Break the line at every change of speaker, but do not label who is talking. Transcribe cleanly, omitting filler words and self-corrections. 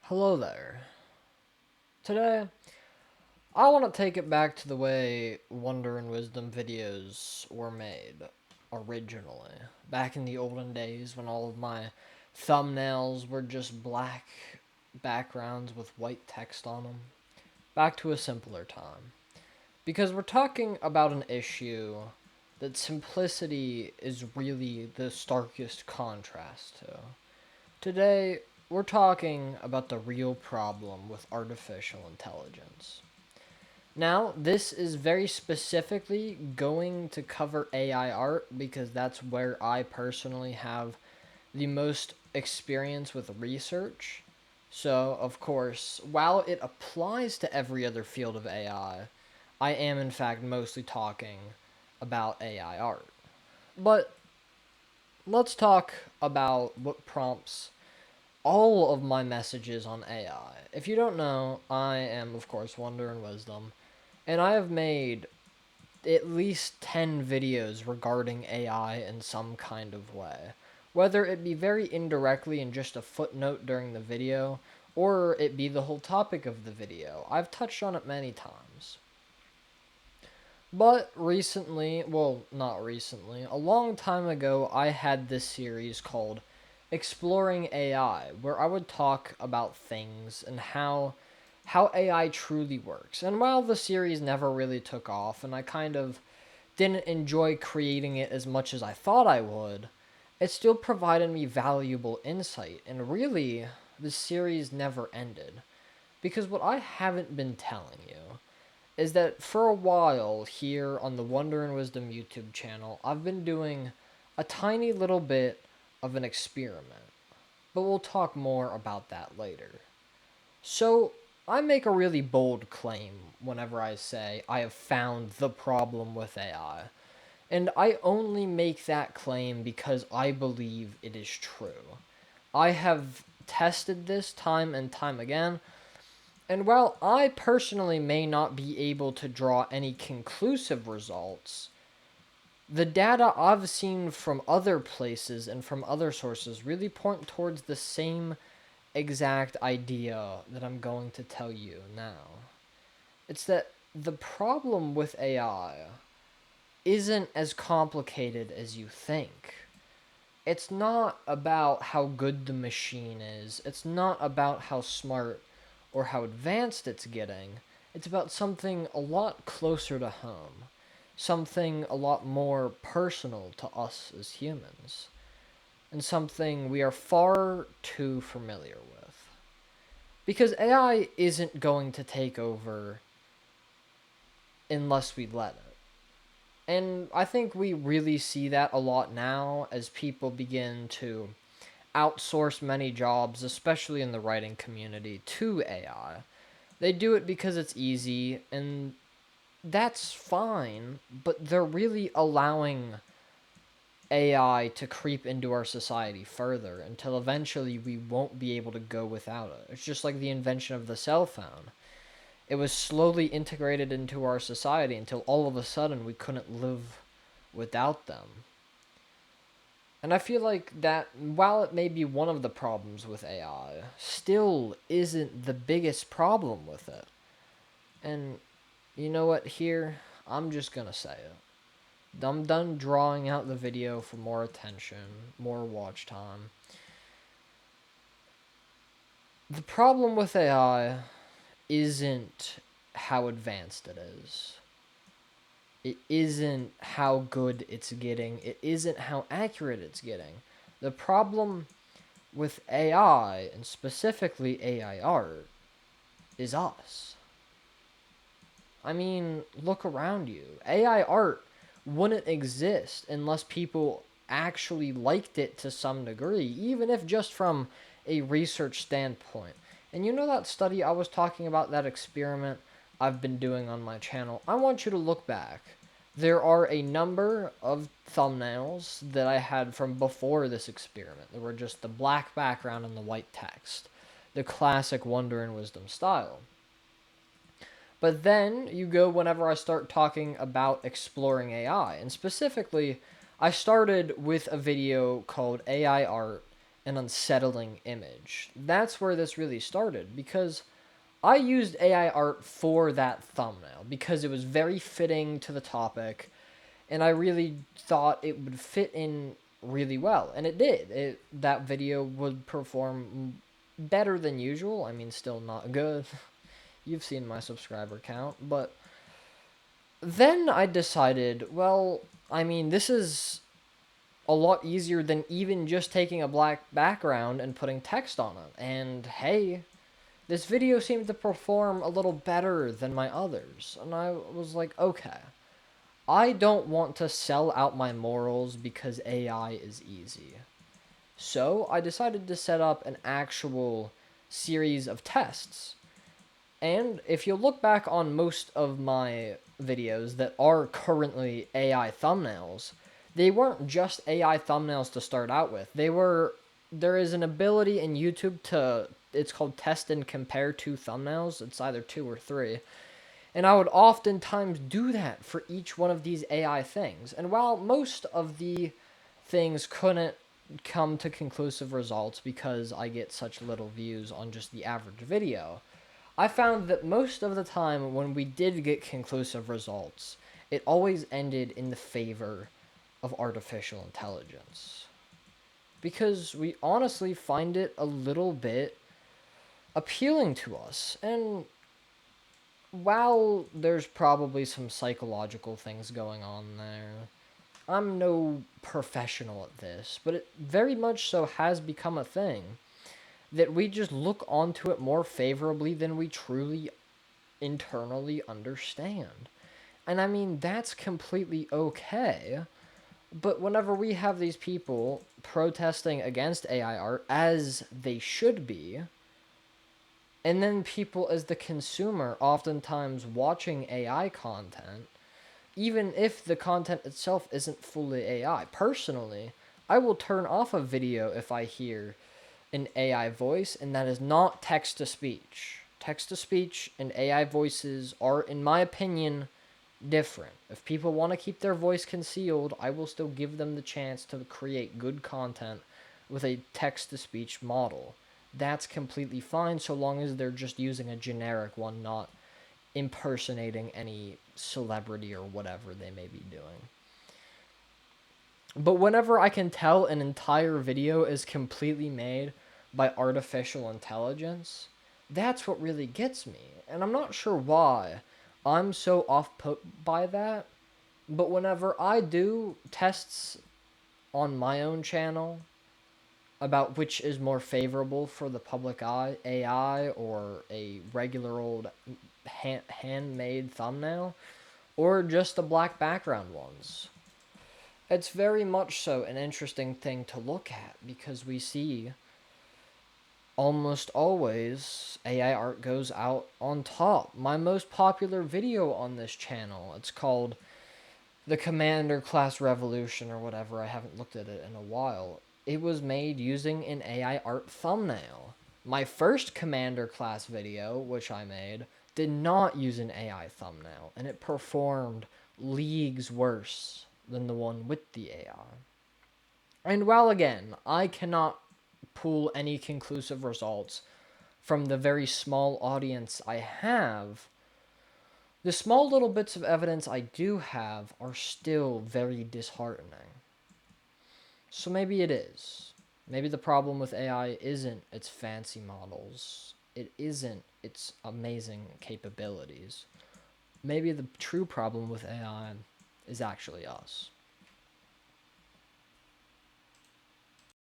Hello there. Today, I want to take it back to the way Wonder and Wisdom videos were made originally. Back in the olden days when all of my thumbnails were just black backgrounds with white text on them. Back to a simpler time. Because we're talking about an issue that simplicity is really the starkest contrast to. Today, we're talking about the real problem with artificial intelligence. Now, this is very specifically going to cover AI art because that's where I personally have the most experience with research. So, of course, while it applies to every other field of I am in fact mostly talking about AI art. But let's talk about what prompts all of my messages on AI. If you don't know, I am, of course, Wonder and Wisdom, and I have made at least 10 videos regarding AI in some kind of way. Whether it be very indirectly in just a footnote during the video, or it be the whole topic of the video. I've touched on it many times. But recently, well, not recently, a long time ago, I had this series called Exploring AI, where I would talk about things and how AI truly works. And while the series never really took off, and I kind of didn't enjoy creating it as much as I thought I would, it still provided me valuable insight. And really, the series never ended. Because what I haven't been telling you is that for a while here on the Wonder and Wisdom YouTube channel, I've been doing a tiny little bit of an experiment. But we'll talk more about that later. So, I make a really bold claim whenever I say I have found the problem with AI. And I only make that claim because I believe it is true. I have tested this time and time again, and while I personally may not be able to draw any conclusive results, the data I've seen from other places and from other sources really point towards the same exact idea that I'm going to tell you now. It's that the problem with AI isn't as complicated as you think. It's not about how good the machine is, it's not about how smart or how advanced it's getting. It's about something a lot closer to home, something a lot more personal to us as humans, and something we are far too familiar with. Because AI isn't going to take over unless we let it. And I think we really see that a lot now as people begin to outsource many jobs, especially in the writing community, to AI. They do it because it's easy, and that's fine, but they're really allowing AI to creep into our society further until eventually we won't be able to go without it. It's just like the invention of the cell phone. It was slowly integrated into our society until all of a sudden we couldn't live without them. And I feel like that, while it may be one of the problems with AI, still isn't the biggest problem with it. And you know what, here, I'm just gonna say it. I'm done drawing out the video for more attention, more watch time. The problem with AI isn't how advanced it is. It isn't how good it's getting. It isn't how accurate it's getting. The problem with AI, and specifically AI art, is us. I mean, look around you. AI art wouldn't exist unless people actually liked it to some degree, even if just from a research standpoint. And you know that study I was talking about, that experiment I've been doing on my channel? I want you to look back. There are a number of thumbnails that I had from before this experiment. They were just the black background and the white text. The classic Wonder and Wisdom style. But then you go whenever I start talking about exploring AI. And specifically, I started with a video called AI Art an unsettling image. That's where this really started, because I used AI art for that thumbnail because it was very fitting to the topic, and I really thought it would fit in really well, and it did. That video would perform better than usual. I mean, still not good. You've seen my subscriber count, but then I decided, well, I mean, this is a lot easier than even just taking a black background and putting text on it. And hey, this video seemed to perform a little better than my others. And I was like, okay, I don't want to sell out my morals because AI is easy. So I decided to set up an actual series of tests. And if you look back on most of my videos that are currently AI thumbnails, they weren't just AI thumbnails to start out with. There is an ability in YouTube to, it's called test and compare two thumbnails. It's either two or three. And I would oftentimes do that for each one of these AI things. And while most of the things couldn't come to conclusive results because I get such little views on just the average video, I found that most of the time when we did get conclusive results, it always ended in the favor of artificial intelligence. Because we honestly find it a little bit appealing to us. And while there's probably some psychological things going on there, I'm no professional at this, but it very much so has become a thing that we just look onto it more favorably than we truly internally understand. And I mean, that's completely okay. But whenever we have these people protesting against AI art, as they should be, and then people as the consumer oftentimes watching AI content, even if the content itself isn't fully AI. Personally, I will turn off a video if I hear an AI voice, and that is not text to speech. Text to speech and AI voices are, in my opinion, different. If people want to keep their voice concealed, I will still give them the chance to create good content with a text to speech model. That's completely fine so long as they're just using a generic one, not impersonating any celebrity or whatever they may be doing. But whenever I can tell an entire video is completely made by artificial intelligence, that's what really gets me. And I'm not sure why I'm so off put by that. But whenever I do tests on my own channel about which is more favorable for the public eye, AI or a regular old handmade thumbnail, or just the black background ones, it's very much so an interesting thing to look at because we see almost always AI art goes out on top. My most popular video on this channel, it's called the Commander Class Revolution or whatever. I haven't looked at it in a while. It was made using an AI art thumbnail. My first Commander Class video, which I made, did not use an AI thumbnail, and it performed leagues worse than the one with the AI. And while again, I cannot pull any conclusive results from the very small audience I have, the small little bits of evidence I do have are still very disheartening. So maybe it is. Maybe the problem with AI isn't its fancy models. It isn't its amazing capabilities. Maybe the true problem with AI is actually us.